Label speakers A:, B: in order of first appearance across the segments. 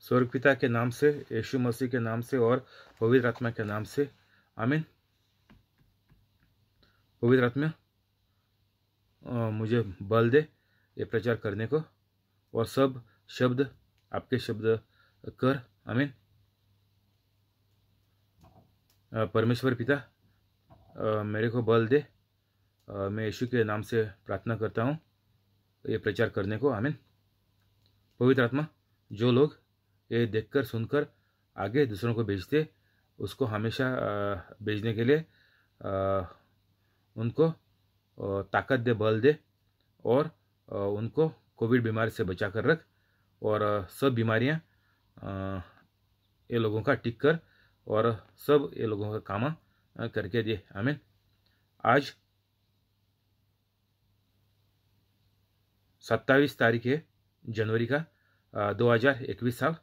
A: स्वर्ग पिता के नाम से, यीशु मसीह के नाम से और पवित्र आत्मा के नाम से, आमीन। पवित्र आत्मा मुझे बल दे ये प्रचार करने को, और सब शब्द आपके शब्द कर, आमीन। परमेश्वर पिता मेरे को बल दे, मैं यीशु के नाम से प्रार्थना करता हूँ ये प्रचार करने को, आमीन। पवित्र आत्मा जो लोग ये देखकर सुनकर आगे दूसरों को भेजते, उसको हमेशा भेजने के लिए उनको ताकत दे, बल दे, और उनको कोविड बीमारी से बचा कर रख, और सब बीमारियां ये लोगों का टिक कर, और सब ये लोगों का काम करके दे, आमीन। आज 27 तारीख है जनवरी का 2021 साल।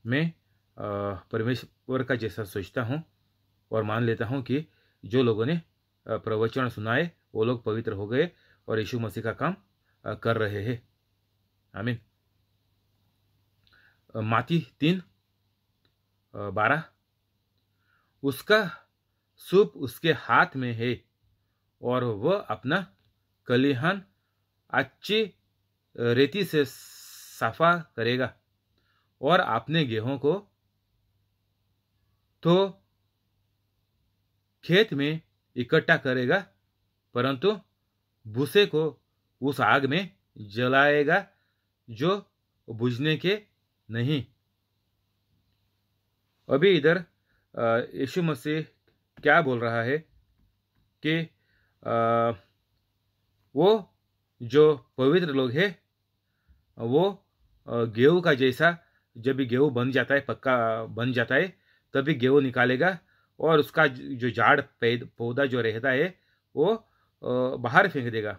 A: मैं परमेश्वर का जैसा सोचता हूँ और मान लेता हूँ कि जो लोगों ने प्रवचन सुनाए वो लोग पवित्र हो गए और यीशु मसीह का काम कर रहे हैं, आमीन। माती 3:12 उसका सूप उसके हाथ में है और वह अपना कलिहान अच्छी रेती से साफा करेगा और अपने गेहूं को तो खेत में इकट्ठा करेगा, परंतु भूसे को उस आग में जलाएगा जो बुझने के नहीं। अभी इधर यीशु मसीह क्या बोल रहा है कि वो जो पवित्र लोग हैं वो गेहूं का जैसा, जब भी गेहूं बन जाता है, पक्का बन जाता है, तभी गेहूं निकालेगा और उसका जो झाड़ पौधा जो रहता है वो बाहर फेंक देगा।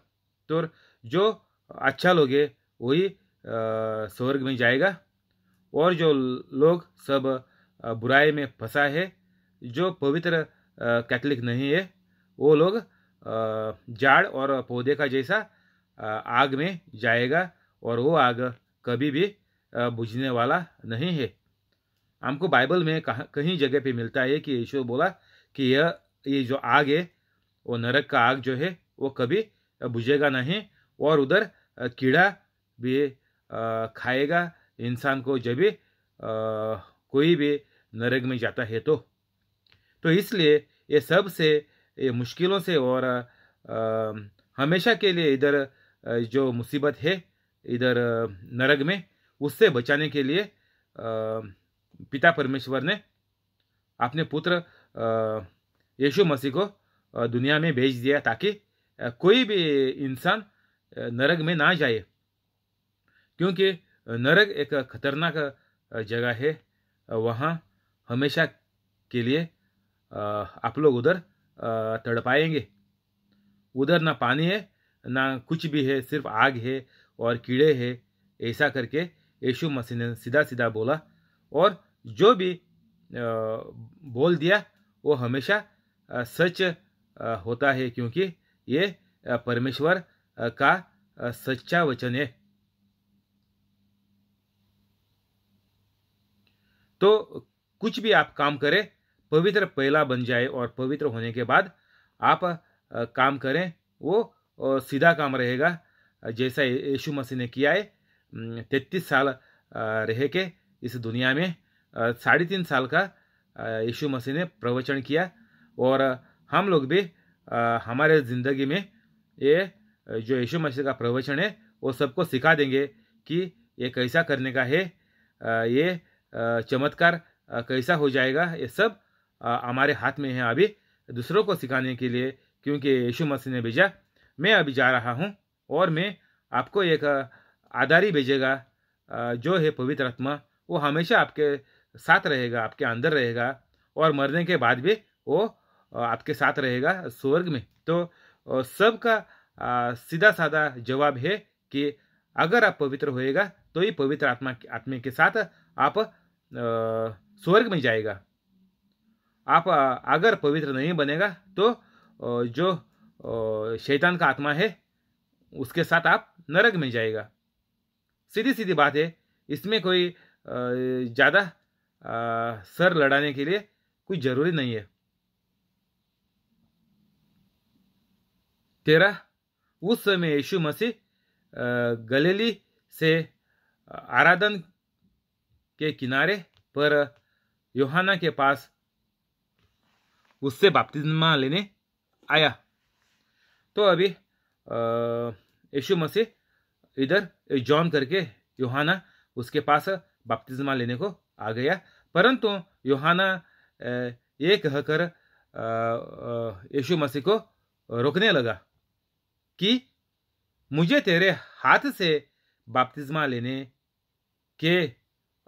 A: तो जो अच्छा लोग है वही स्वर्ग में जाएगा, और जो लोग सब बुराई में फंसा है, जो पवित्र कैथोलिक नहीं है, वो लोग झाड़ और पौधे का जैसा आग में जाएगा, और वो आग कभी भी बुझने वाला नहीं है। हमको बाइबल में कहीं जगह पे मिलता है कि यीशु बोला कि ये जो आग है वो नरक का आग जो है वो कभी बुझेगा नहीं, और उधर कीड़ा भी खाएगा इंसान को जब भी कोई भी नरक में जाता है। तो इसलिए ये सब से, ये मुश्किलों से और हमेशा के लिए इधर जो मुसीबत है इधर नरक में, उससे बचाने के लिए पिता परमेश्वर ने अपने पुत्र यीशु मसीह को दुनिया में भेज दिया ताकि कोई भी इंसान नरक में ना जाए, क्योंकि नरक एक खतरनाक जगह है। वहाँ हमेशा के लिए आप लोग उधर तड़पाएंगे। उधर ना पानी है ना कुछ भी है, सिर्फ आग है और कीड़े है। ऐसा करके यीशु मसीह ने सीधा सीधा बोला, और जो भी बोल दिया वो हमेशा सच होता है, क्योंकि ये परमेश्वर का सच्चा वचन है। तो कुछ भी आप काम करें, पवित्र पहला बन जाए, और पवित्र होने के बाद आप काम करें, वो सीधा काम रहेगा, जैसा यीशु मसीह ने किया है। 33 साल रह के इस दुनिया में 3.5 साल का यीशु मसीह ने प्रवचन किया, और हम लोग भी हमारे ज़िंदगी में ये जो यीशु मसीह का प्रवचन है वो सबको सिखा देंगे कि ये कैसा करने का है, ये चमत्कार कैसा हो जाएगा। ये सब हमारे हाथ में है अभी दूसरों को सिखाने के लिए, क्योंकि यीशु मसीह ने भेजा। मैं अभी जा रहा हूँ और मैं आपको एक आधारी भेजेगा जो है पवित्र आत्मा। वो हमेशा आपके साथ रहेगा, आपके अंदर रहेगा, और मरने के बाद भी वो आपके साथ रहेगा स्वर्ग में। तो सबका सीधा साधा जवाब है कि अगर आप पवित्र होएगा तो ही पवित्र आत्मा के साथ आप स्वर्ग में जाएगा। आप अगर पवित्र नहीं बनेगा तो जो शैतान का आत्मा है उसके साथ आप नरक में जाएगा। सीधी सीधी बात है, इसमें कोई ज़्यादा सर लड़ाने के लिए कुछ जरूरी नहीं है। 13, उस समय यीशु मसीह गलीली से आराधन के किनारे पर यूहन्ना के पास उससे बपतिस्मा लेने आया। तो अभी यीशु मसीह इधर जॉन करके यूहन्ना उसके पास बपतिस्मा लेने को आ गया, परंतु यूहन्ना ये कहकर यीशु मसीह को रोकने लगा कि मुझे तेरे हाथ से बपतिस्मा लेने के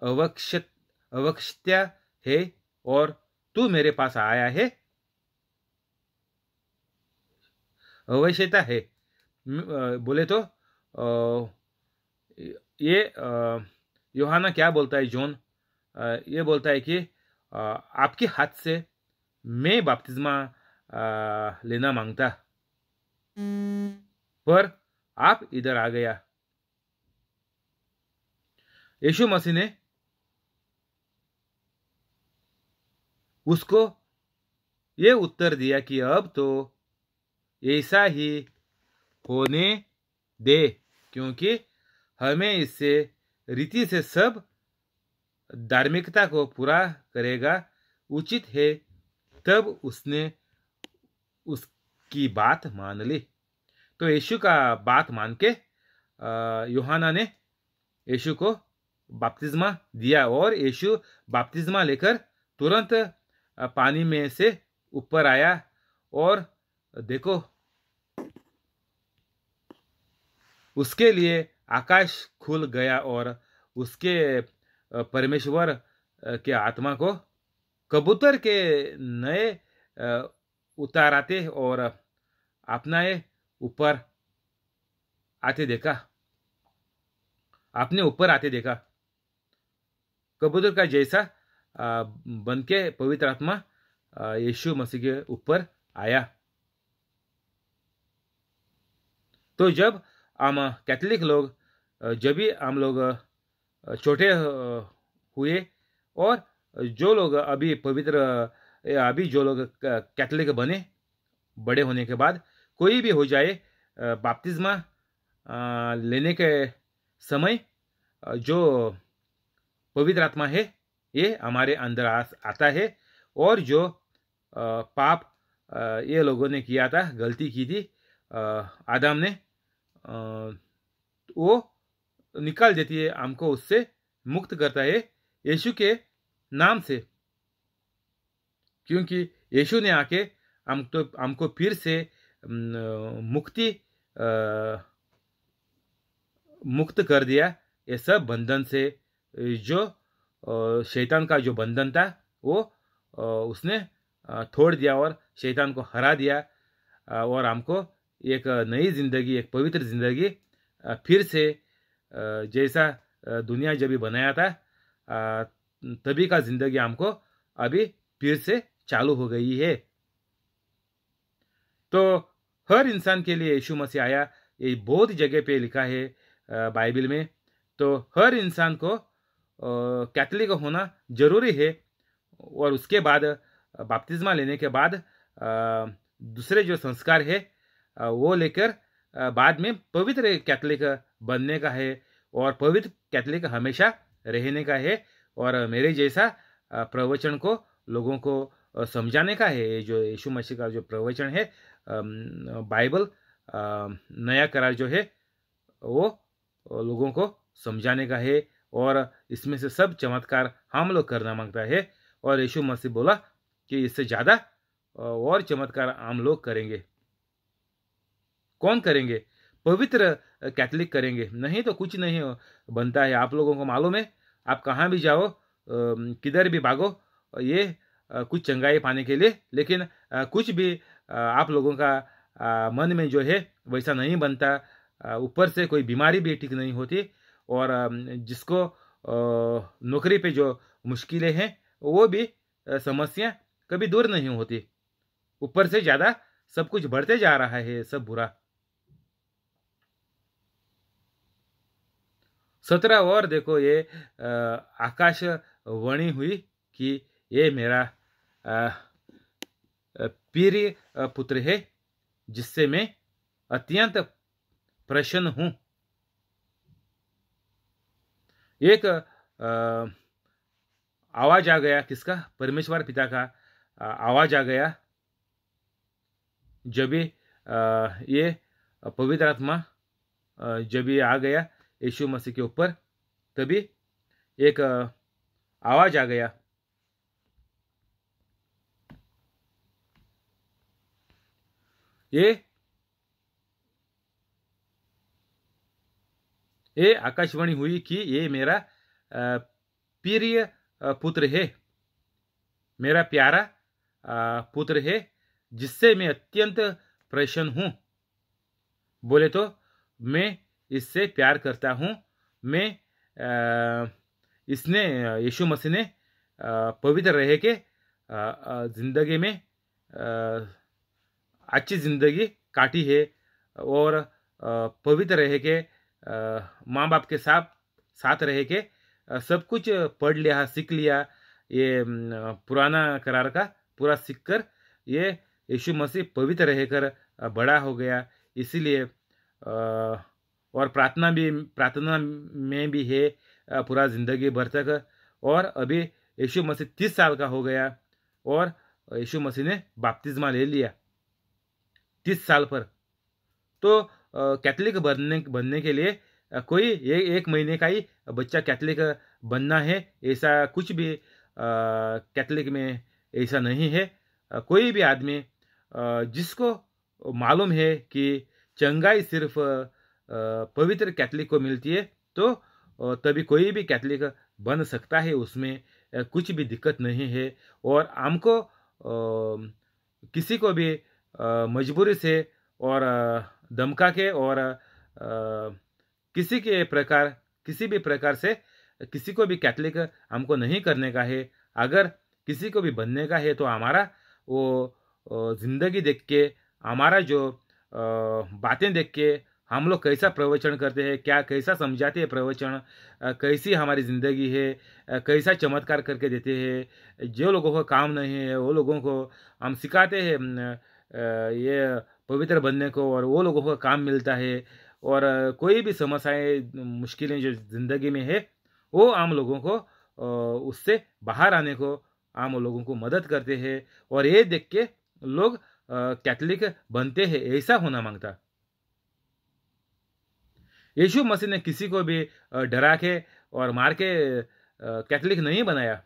A: आवश्यकता है और तू मेरे पास आया है। आवश्यकता है बोले तो ये यूहन्ना क्या बोलता है, जॉन ये बोलता है कि आपके हाथ से मैं बपतिस्मा लेना मांगता, पर आप इधर आ गया। यीशु मसीह ने उसको ये उत्तर दिया कि अब तो ऐसा ही होने दे, क्योंकि हमें इससे रीति से सब धार्मिकता को पूरा करेगा उचित है। तब उसने उसकी बात मान ली। तो यीशु का बात मान के यूहन्ना ने यीशु को बपतिस्मा दिया और यीशु बपतिस्मा लेकर तुरंत पानी में से ऊपर आया और देखो उसके लिए आकाश खुल गया और उसके परमेश्वर के आत्मा को कबूतर के नए उताराते और अपने ऊपर आते देखा। आपने ऊपर आते देखा, कबूतर का जैसा बन के पवित्र आत्मा यीशु मसीह के ऊपर आया। तो जब हम कैथोलिक लोग जब भी हम लोग छोटे हुए और जो लोग अभी पवित्र अभी जो लोग कैथोलिक बने बड़े होने के बाद कोई भी हो जाए बपतिस्मा लेने के समय जो पवित्र आत्मा है ये हमारे अंदर आता है और जो पाप ये लोगों ने किया था, गलती की थी आदम ने, वो निकाल देती है, हमको उससे मुक्त करता है यीशु के नाम से, क्योंकि यीशु ने आके हमको फिर से मुक्ति मुक्त कर दिया ये सब बंधन से। जो शैतान का जो बंधन था वो उसने तोड़ दिया और शैतान को हरा दिया और हमको एक नई जिंदगी, एक पवित्र जिंदगी फिर से जैसा दुनिया जब भी बनाया था तभी का जिंदगी हमको अभी फिर से चालू हो गई है। तो हर इंसान के लिए यीशु मसीह आया, ये बहुत जगह पे लिखा है बाइबल में। तो हर इंसान को कैथोलिक होना जरूरी है और उसके बाद बपतिस्मा लेने के बाद दूसरे जो संस्कार है वो लेकर बाद में पवित्र कैथोलिक बनने का है और पवित्र कैथोलिक हमेशा रहने का है और मेरे जैसा प्रवचन को लोगों को समझाने का है। जो यीशु मसीह का जो प्रवचन है बाइबल नया करार जो है वो लोगों को समझाने का है और इसमें से सब चमत्कार हम लोग करना मांगता है और यीशु मसीह बोला कि इससे ज़्यादा और चमत्कार हम लोग करेंगे। कौन करेंगे? पवित्र कैथोलिक करेंगे, नहीं तो कुछ नहीं बनता है। आप लोगों को मालूम है, आप कहाँ भी जाओ किधर भी भागो ये कुछ चंगाई पाने के लिए, लेकिन कुछ भी आप लोगों का मन में जो है वैसा नहीं बनता। ऊपर से कोई बीमारी भी ठीक नहीं होती और जिसको नौकरी पे जो मुश्किलें हैं वो भी समस्या कभी दूर नहीं होती। ऊपर से ज़्यादा सब कुछ बढ़ते जा रहा है, सब बुरा। 17 और देखो, ये आकाश वाणी हुई कि ये मेरा अ, प्रिय पुत्र है, जिससे मैं अत्यंत प्रसन्न हूं। एक आवाज आ गया, किसका? परमेश्वर पिता का आवाज आ गया। जब भी ये पवित्र आत्मा जब ये आ गया यीशु मसीह के ऊपर, तभी एक आवाज आ गया। ये आकाशवाणी हुई कि ये मेरा प्रिय पुत्र है, मेरा प्यारा पुत्र है, जिससे मैं अत्यंत प्रसन्न हूं। बोले तो मैं इससे प्यार करता हूं। मैं इसने यीशु मसीह ने पवित्र रह के जिंदगी में अच्छी जिंदगी काटी है, और पवित्र रह के माँ बाप के साथ साथ रह के सब कुछ पढ़ लिया, सीख लिया। ये पुराना करार का पूरा सीख कर ये यीशु मसीह पवित्र रहकर बड़ा हो गया। इसीलिए और प्रार्थना में भी है पूरा जिंदगी भर तक। और अभी यीशु मसीह 30 साल का हो गया, और यीशु मसीह ने बपतिस्मा ले लिया 30 साल पर। तो कैथलिक बनने के लिए कोई एक महीने का ही बच्चा कैथलिक बनना है, ऐसा कुछ भी कैथलिक में ऐसा नहीं है। कोई भी आदमी जिसको मालूम है कि चंगाई सिर्फ पवित्र कैथलिक को मिलती है, तो तभी कोई भी कैथलिक बन सकता है, उसमें कुछ भी दिक्कत नहीं है। और हमको किसी को भी मजबूरी से और धमका के और किसी भी प्रकार से किसी को भी कैथलिक हमको नहीं करने का है। अगर किसी को भी बनने का है तो हमारा वो जिंदगी देख के, हमारा जो बातें देख के, हम लोग कैसा प्रवचन करते हैं, क्या कैसा समझाते हैं प्रवचन, कैसी हमारी ज़िंदगी है, कैसा चमत्कार करके देते हैं। जो लोगों को काम नहीं है वो लोगों को हम सिखाते हैं ये पवित्र बनने को, और वो लोगों को काम मिलता है। और कोई भी समस्याएं मुश्किलें जो ज़िंदगी में है, वो आम लोगों को उससे बाहर आने को आम लोगों को मदद करते हैं। और ये देख के लोग कैथलिक बनते हैं, ऐसा होना मांगता। यीशु मसीह ने किसी को भी डरा के और मार के कैथलिक नहीं बनाया।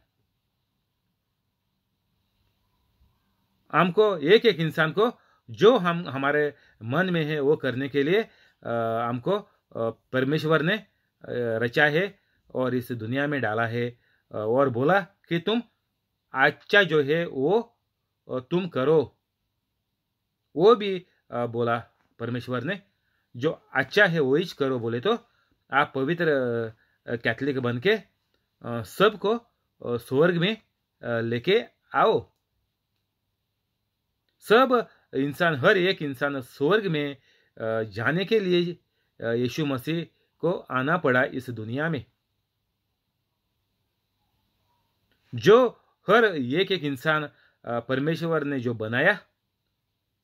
A: हमको एक एक इंसान को जो हमारे मन में है वो करने के लिए हमको परमेश्वर ने रचा है और इस दुनिया में डाला है, और बोला कि तुम अच्छा जो है वो तुम करो। वो भी बोला परमेश्वर ने, जो अच्छा है वो ही करो। बोले तो आप पवित्र कैथलिक बन के सबको स्वर्ग में लेके आओ। सब इंसान, हर एक इंसान स्वर्ग में जाने के लिए यीशु मसीह को आना पड़ा इस दुनिया में। जो हर एक इंसान परमेश्वर ने जो बनाया,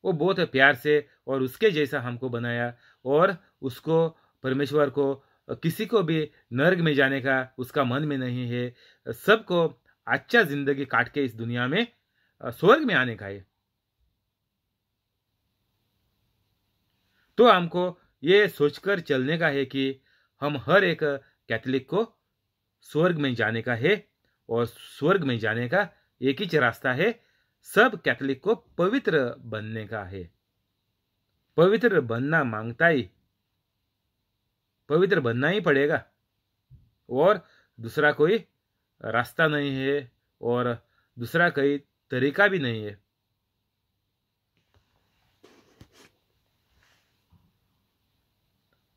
A: वो बहुत प्यार से और उसके जैसा हमको बनाया। और उसको परमेश्वर को किसी को भी नर्क में जाने का उसका मन में नहीं है। सबको अच्छा जिंदगी काट के इस दुनिया में स्वर्ग में आने का है। तो हमको ये सोचकर चलने का है कि हम हर एक कैथलिक को स्वर्ग में जाने का है, और स्वर्ग में जाने का एक ही रास्ता है, सब कैथलिक को पवित्र बनने का है। पवित्र बनना मांगता ही, पवित्र बनना ही पड़ेगा, और दूसरा कोई रास्ता नहीं है, और दूसरा कोई तरीका भी नहीं है।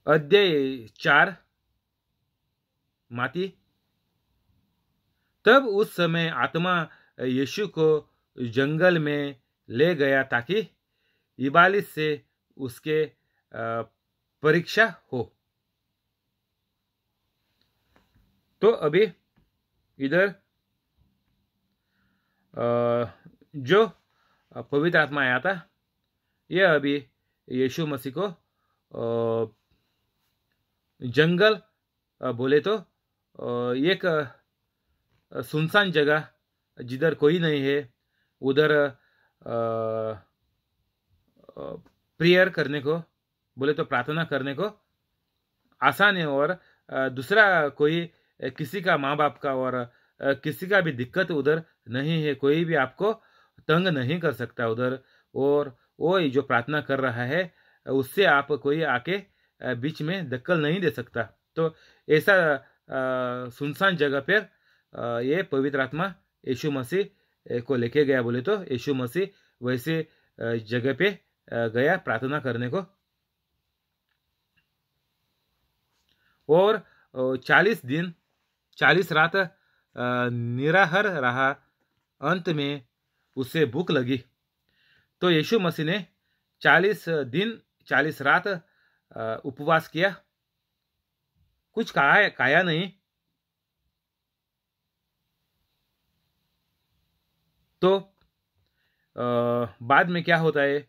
A: अध्याय 4 माती। तब उस समय आत्मा यीशु को जंगल में ले गया ताकि इबालिस से उसके परीक्षा हो। तो अभी इधर जो पवित्र आत्मा आया था, यह अभी यीशु मसीह को जंगल बोले तो एक सुनसान जगह जिधर कोई नहीं है, उधर प्रेयर करने को बोले तो प्रार्थना करने को आसान है। और दूसरा कोई किसी का माँ बाप का और किसी का भी दिक्कत उधर नहीं है, कोई भी आपको तंग नहीं कर सकता उधर। और वो जो प्रार्थना कर रहा है उससे आप कोई आके बीच में दखल नहीं दे सकता। तो ऐसा सुनसान जगह पर ये पवित्र आत्मा यीशु मसीह को लेके गया बोले तो यीशु मसीह वैसे जगह पे गया प्रार्थना करने को। और 40 दिन 40 रात निराहार रहा। अंत में उसे भूख लगी, तो यीशु मसीह ने 40 दिन 40 रात उपवास किया, कुछ खाया नहीं। तो बाद में क्या होता है,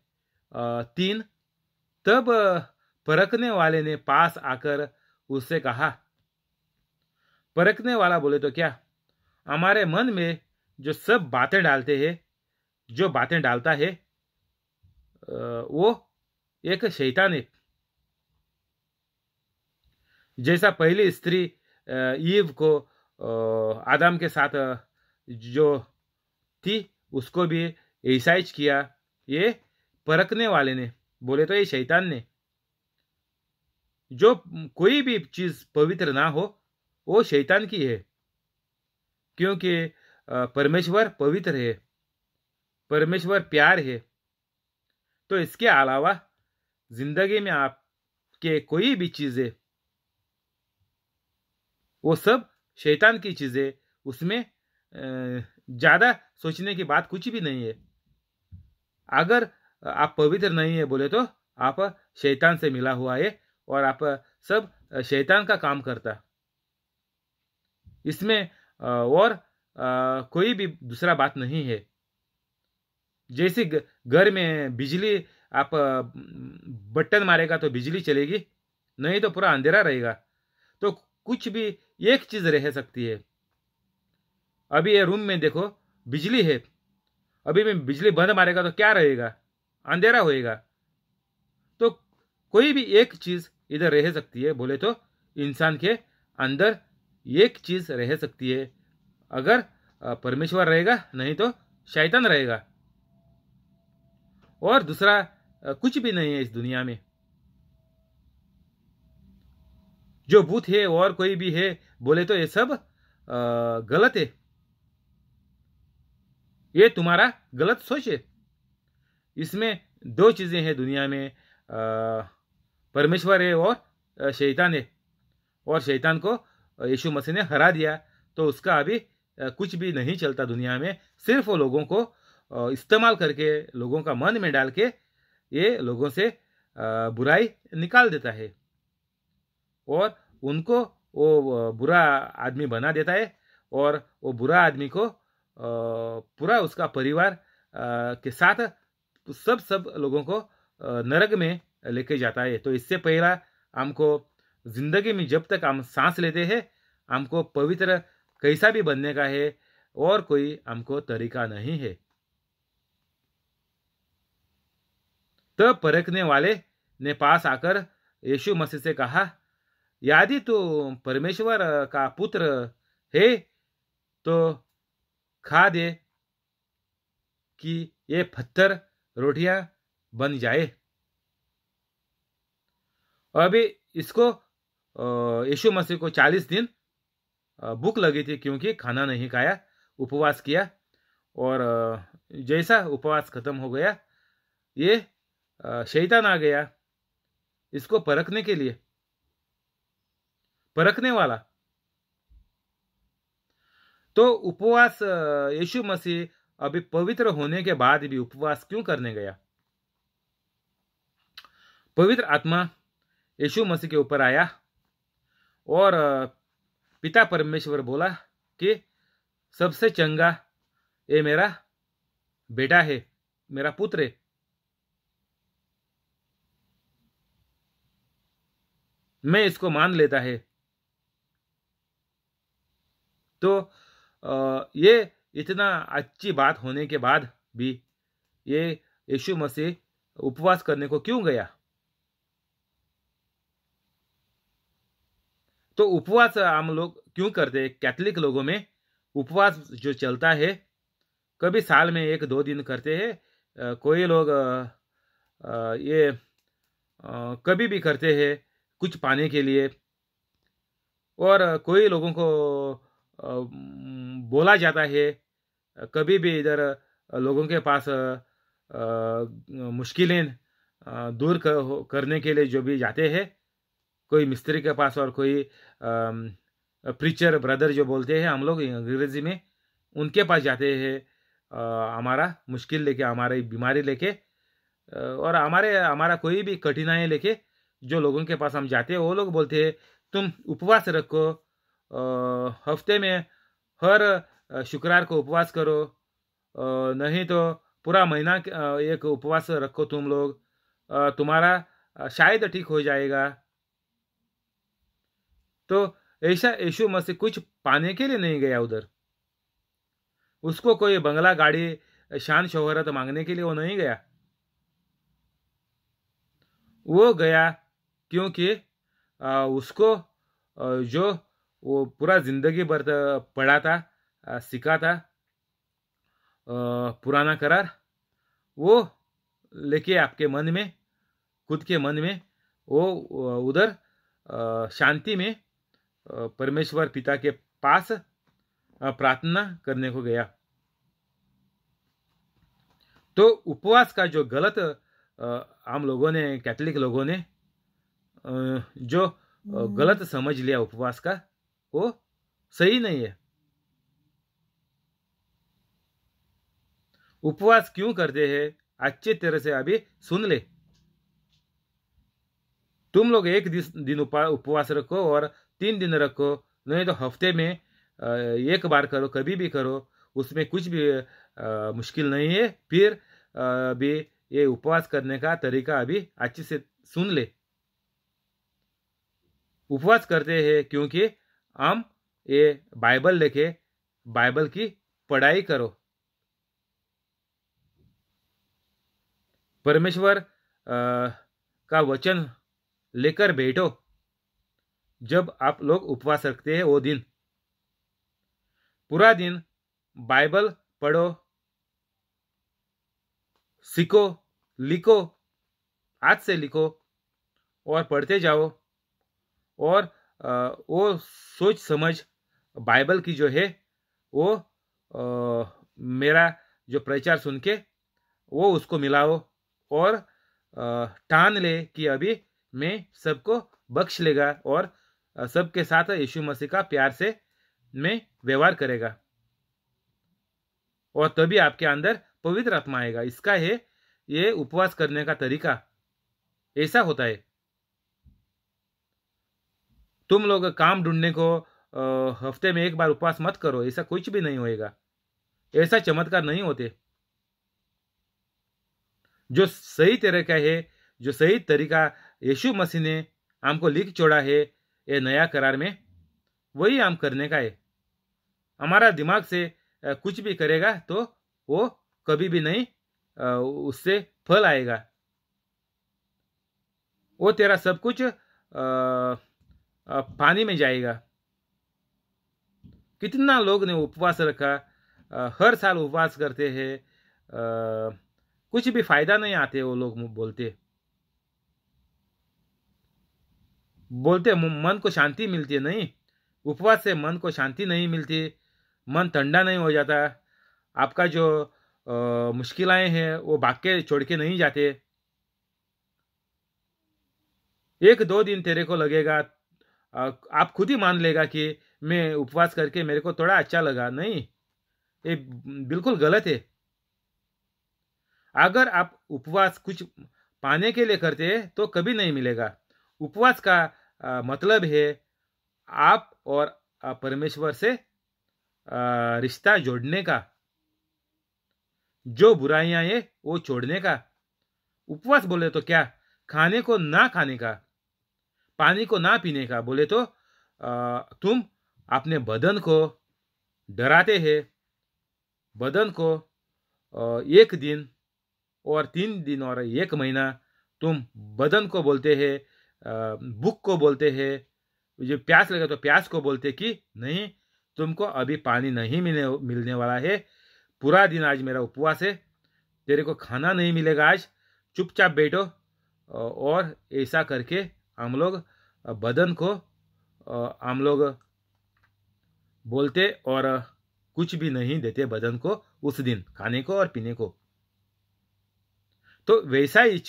A: 3 तब परखने वाले ने पास आकर उससे कहा। परखने वाला बोले तो क्या, हमारे मन में जो सब बातें डालते हैं, जो बातें डालता है वो एक शैतान है। जैसा पहली स्त्री ईव को आदम के साथ जो थी उसको भी ऐसा ही किया। ये परखने वाले ने बोले तो ये शैतान ने, जो कोई भी चीज पवित्र ना हो वो शैतान की है, क्योंकि परमेश्वर पवित्र है, परमेश्वर प्यार है। तो इसके अलावा जिंदगी में आपके कोई भी चीजें वो सब शैतान की चीजें, उसमें ज्यादा सोचने की बात कुछ भी नहीं है। अगर आप पवित्र नहीं है बोले तो आप शैतान से मिला हुआ है और आप सब शैतान का काम करता। इसमें और कोई भी दूसरा बात नहीं है। जैसे घर में बिजली, आप बटन मारेगा तो बिजली चलेगी, नहीं तो पूरा अंधेरा रहेगा। तो कुछ भी एक चीज रह सकती है। अभी ये रूम में देखो बिजली है, अभी मैं बिजली बंद मारेगा तो क्या रहेगा, अंधेरा होएगा। तो कोई भी एक चीज इधर रह सकती है बोले तो इंसान के अंदर एक चीज रह सकती है। अगर परमेश्वर रहेगा, नहीं तो शैतान रहेगा, और दूसरा कुछ भी नहीं है इस दुनिया में। जो भूत है और कोई भी है बोले तो ये सब गलत है, ये तुम्हारा गलत सोच है। इसमें 2 चीजें हैं दुनिया में, परमेश्वर है और शैतान है। और शैतान को यीशु मसीह ने हरा दिया, तो उसका अभी कुछ भी नहीं चलता दुनिया में। सिर्फ वो लोगों को इस्तेमाल करके, लोगों का मन में डाल के ये लोगों से बुराई निकाल देता है और उनको वो बुरा आदमी बना देता है। और वो बुरा आदमी को पूरा उसका परिवार के साथ सब लोगों को नरक में लेके जाता है। तो इससे पहला हमको जिंदगी में जब तक हम सांस लेते हैं, हमको पवित्र कैसा भी बनने का है, और कोई हमको तरीका नहीं है। तब परखने वाले ने पास आकर यीशु मसीह से कहा, यदि तू परमेश्वर का पुत्र है तो खा दे कि ये पत्थर रोटियां बन जाए। अभी इसको यीशु मसीह को 40 दिन भूख लगी थी, क्योंकि खाना नहीं खाया, उपवास किया। और जैसा उपवास खत्म हो गया, ये शैतान आ गया इसको परखने के लिए। परखने वाला तो उपवास, यीशु मसीह अभी पवित्र होने के बाद भी उपवास क्यों करने गया? पवित्र आत्मा यीशु मसीह के ऊपर आया और पिता परमेश्वर बोला कि सबसे चंगा ये मेरा बेटा है, मेरा पुत्र है, मैं इसको मान लेता है। तो ये इतना अच्छी बात होने के बाद भी ये यीशु मसीह उपवास करने को क्यों गया? तो उपवास हम लोग क्यों करते हैं? कैथोलिक लोगों में उपवास जो चलता है, कभी साल में 1-2 दिन करते हैं, कोई लोग ये कभी भी करते हैं कुछ पाने के लिए। और कोई लोगों को बोला जाता है, कभी भी इधर लोगों के पास मुश्किलें दूर करने के लिए जो भी जाते हैं, कोई मिस्त्री के पास और कोई प्रीचर ब्रदर जो बोलते हैं हम लोग अंग्रेजी में, उनके पास जाते हैं हमारा मुश्किल लेके, हमारी बीमारी लेके, और हमारा कोई भी कठिनाई लेके जो लोगों के पास हम जाते हैं, वो लोग बोलते हैं तुम उपवास रखो, हफ्ते में हर शुक्रवार को उपवास करो, नहीं तो पूरा महीना एक उपवास रखो तुम लोग, तुम्हारा शायद ठीक हो जाएगा। तो ऐसा यीशु मसीह कुछ पाने के लिए नहीं गया उधर, उसको कोई बंगला गाड़ी शान शोहरत मांगने के लिए वो नहीं गया। वो गया क्योंकि उसको जो वो पूरा जिंदगी भर पढ़ा था, सीखा था, पुराना करार, वो लेके आपके मन में, खुद के मन में, वो उधर शांति में परमेश्वर पिता के पास प्रार्थना करने को गया। तो उपवास का जो गलत हम लोगों ने, कैथोलिक लोगों ने जो गलत समझ लिया उपवास का, वो सही नहीं है। उपवास क्यों करते हैं अच्छी तरह से अभी सुन ले। तुम लोग एक दिन उपवास रखो और 3 दिन रखो, नहीं तो हफ्ते में एक बार करो, कभी भी करो, उसमें कुछ भी मुश्किल नहीं है। फिर भी ये उपवास करने का तरीका अभी अच्छे से सुन ले। उपवास करते हैं क्योंकि हम ये बाइबल लेके बाइबल की पढ़ाई करो, परमेश्वर का वचन लेकर बैठो। जब आप लोग उपवास रखते हैं वो दिन पूरा दिन बाइबल पढ़ो, सीखो, लिखो, हाथ से लिखो और पढ़ते जाओ। और वो सोच समझ बाइबल की जो है वो मेरा जो प्रचार सुन के वो उसको मिलाओ और ठान ले कि अभी मैं सबको बख्श लेगा और सबके साथ यीशु मसीह का प्यार से मैं व्यवहार करेगा, और तभी आपके अंदर पवित्र आत्मा आएगा। इसका है ये उपवास करने का तरीका, ऐसा होता है। तुम लोग काम ढूंढने को हफ्ते में एक बार उपवास मत करो, ऐसा कुछ भी नहीं होएगा, ऐसा चमत्कार नहीं होते। जो सही तरीका है, जो सही तरीका यीशु मसीह ने हमको लिख छोड़ा है ये नया करार में, वही हम करने का है। हमारा दिमाग से कुछ भी करेगा तो वो कभी भी नहीं उससे फल आएगा। वो तेरा सब कुछ पानी में जाएगा। कितना लोग ने उपवास रखा, हर साल उपवास करते हैं, कुछ भी फायदा नहीं आते। वो लोग बोलते मन को शांति मिलती है, नहीं, उपवास से मन को शांति नहीं मिलती, मन ठंडा नहीं हो जाता, आपका जो मुश्किलें हैं वो भाग के छोड़ के नहीं जाते। 1-2 दिन तेरे को लगेगा, आप खुद ही मान लेगा कि मैं उपवास करके मेरे को थोड़ा अच्छा लगा। नहीं, ये बिल्कुल गलत है। अगर आप उपवास कुछ पाने के लिए करते हैं तो कभी नहीं मिलेगा। उपवास का मतलब है आप और परमेश्वर से रिश्ता जोड़ने का, जो बुराइयां हैं वो छोड़ने का। उपवास बोले तो क्या, खाने को ना खाने का, पानी को ना पीने का। बोले तो तुम अपने बदन को डराते हैं, बदन को 1 दिन और 3 दिन और 1 महीना तुम बदन को बोलते हैं, भूख को बोलते हैं, जो प्यास लगे तो प्यास को बोलते कि नहीं, तुमको अभी पानी नहीं मिलने वाला है, पूरा दिन आज मेरा उपवास है, तेरे को खाना नहीं मिलेगा आज, चुपचाप बैठो। और ऐसा करके हम लोग बदन को हम लोग बोलते और कुछ भी नहीं देते बदन को उस दिन खाने को और पीने को। तो वैसा ही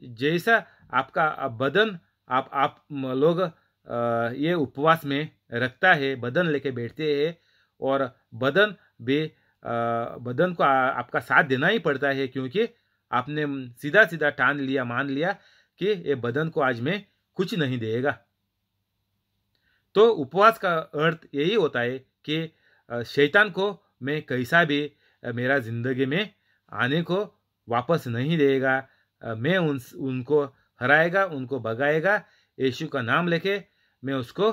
A: जैसा आपका बदन आप लोग ये उपवास में रखता है, बदन लेके बैठते हैं, और बदन भी बदन को आपका साथ देना ही पड़ता है, क्योंकि आपने सीधा सीधा ठान लिया, मान लिया कि ये बदन को आज में कुछ नहीं देगा। तो उपवास का अर्थ यही होता है कि शैतान को मैं कैसा भी मेरा जिंदगी में आने को वापस नहीं देगा, मैं उनको हराएगा, उनको भगाएगा, यीशु का नाम लेके मैं उसको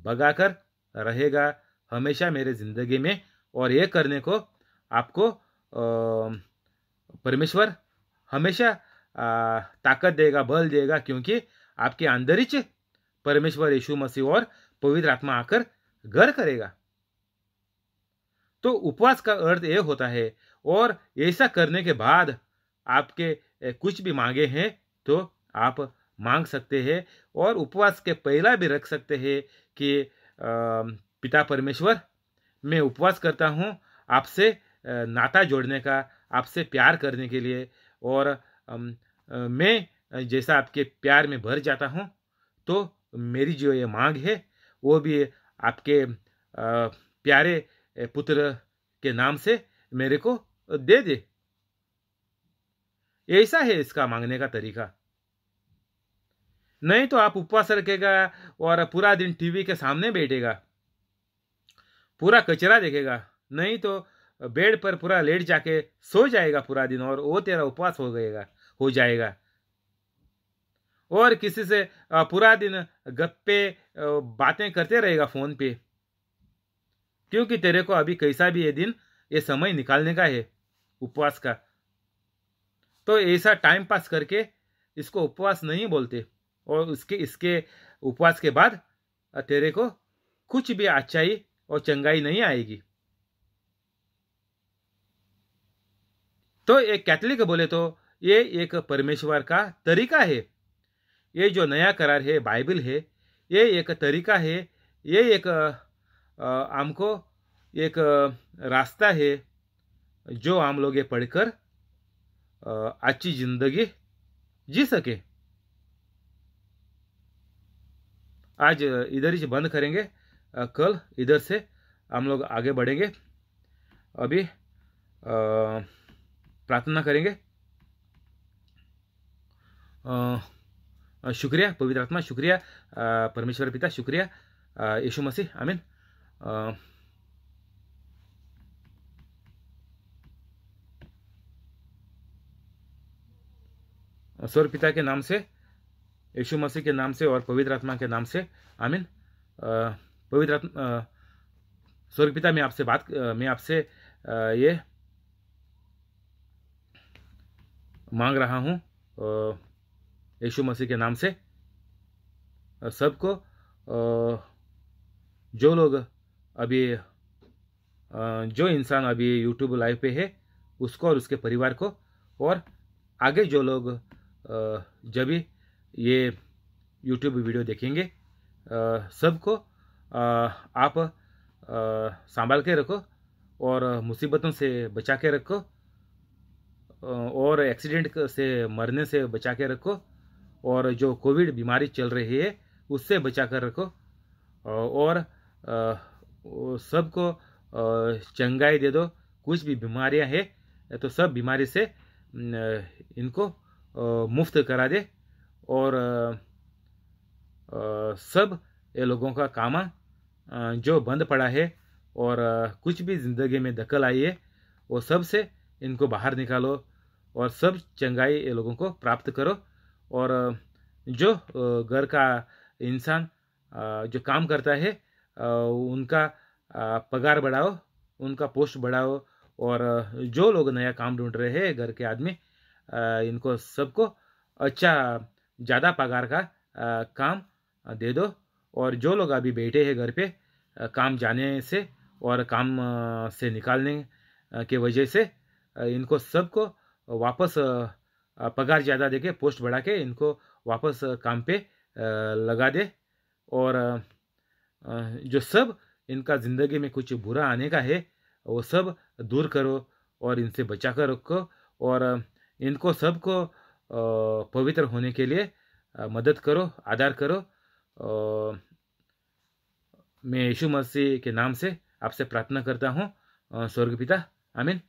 A: भगाकर रहेगा हमेशा मेरे जिंदगी में। और ये करने को आपको परमेश्वर हमेशा ताकत देगा, बल देगा, क्योंकि आपके अंदर ही परमेश्वर यीशु मसीह और पवित्र आत्मा आकर घर करेगा। तो उपवास का अर्थ यह होता है, और ऐसा करने के बाद आपके कुछ भी मांगे हैं तो आप मांग सकते हैं, और उपवास के पहला भी रख सकते हैं कि पिता परमेश्वर, मैं उपवास करता हूँ आपसे नाता जोड़ने का, आपसे प्यार करने के लिए, और मैं जैसा आपके प्यार में भर जाता हूँ, तो मेरी जो ये मांग है वो भी आपके प्यारे पुत्र के नाम से मेरे को दे दे। ऐसा है इसका मांगने का तरीका। नहीं तो आप उपवास रखेगा और पूरा दिन टीवी के सामने बैठेगा, पूरा कचरा देखेगा, नहीं तो बेड पर पूरा लेट जाके सो जाएगा पूरा दिन, और वो तेरा उपवास हो जाएगा। और किसी से पूरा दिन गप्पे बातें करते रहेगा फोन पे, क्योंकि तेरे को अभी कैसा भी ये समय निकालने का है उपवास का। तो ऐसा टाइम पास करके इसको उपवास नहीं बोलते, और इसके उपवास के बाद तेरे को कुछ भी अच्छाई और चंगाई नहीं आएगी। तो एक कैथोलिक बोले तो ये एक परमेश्वर का तरीका है, ये जो नया करार है, बाइबल है, ये एक तरीका है, ये एक हमको एक रास्ता है जो हम लोग ये पढ़कर अच्छी जिंदगी जी सके। आज इधर ही बंद करेंगे, कल इधर से हम लोग आगे बढ़ेंगे। अभी प्रार्थना करेंगे। शुक्रिया पवित्र आत्मा, शुक्रिया परमेश्वर पिता, शुक्रिया यीशु मसीह, आमीन। स्वर्ग पिता के नाम से, यीशु मसीह के नाम से और पवित्र आत्मा के नाम से, आमीन। पवित्र आत्मा, स्वर्ग पिता, मैं आपसे ये मांग रहा हूँ यीशु मसीह के नाम से, सबको, जो लोग अभी जो इंसान अभी यूट्यूब लाइव पे है उसको और उसके परिवार को, और आगे जो लोग जब भी ये यूट्यूब वीडियो देखेंगे सबको आप संभाल के रखो और मुसीबतों से बचा के रखो, और एक्सीडेंट से मरने से बचा के रखो, और जो कोविड बीमारी चल रही है उससे बचा कर रखो, और सबको चंगाई दे दो। कुछ भी बीमारियां हैं तो सब बीमारी से इनको मुफ्त करा दे, और सब ये लोगों का कामा जो बंद पड़ा है और कुछ भी ज़िंदगी में दखल आई है वो सब से इनको बाहर निकालो और सब चंगाई ये लोगों को प्राप्त करो। और जो घर का इंसान जो काम करता है उनका पगार बढ़ाओ, उनका पोस्ट बढ़ाओ। और जो लोग नया काम ढूंढ रहे हैं घर के आदमी, इनको सबको अच्छा ज़्यादा पगार का काम दे दो। और जो लोग अभी बैठे हैं घर पे काम जाने से और काम से निकालने के वजह से, इनको सबको वापस पगार ज़्यादा देके पोस्ट बढ़ा के इनको वापस काम पे लगा दे। और जो सब इनका ज़िंदगी में कुछ बुरा आने का है वो सब दूर करो और इनसे बचा कर रखो। और इनको सबको पवित्र होने के लिए मदद करो, आदर करो। मैं यीशु मसीह के नाम से आपसे प्रार्थना करता हूँ, स्वर्ग पिता, आमीन।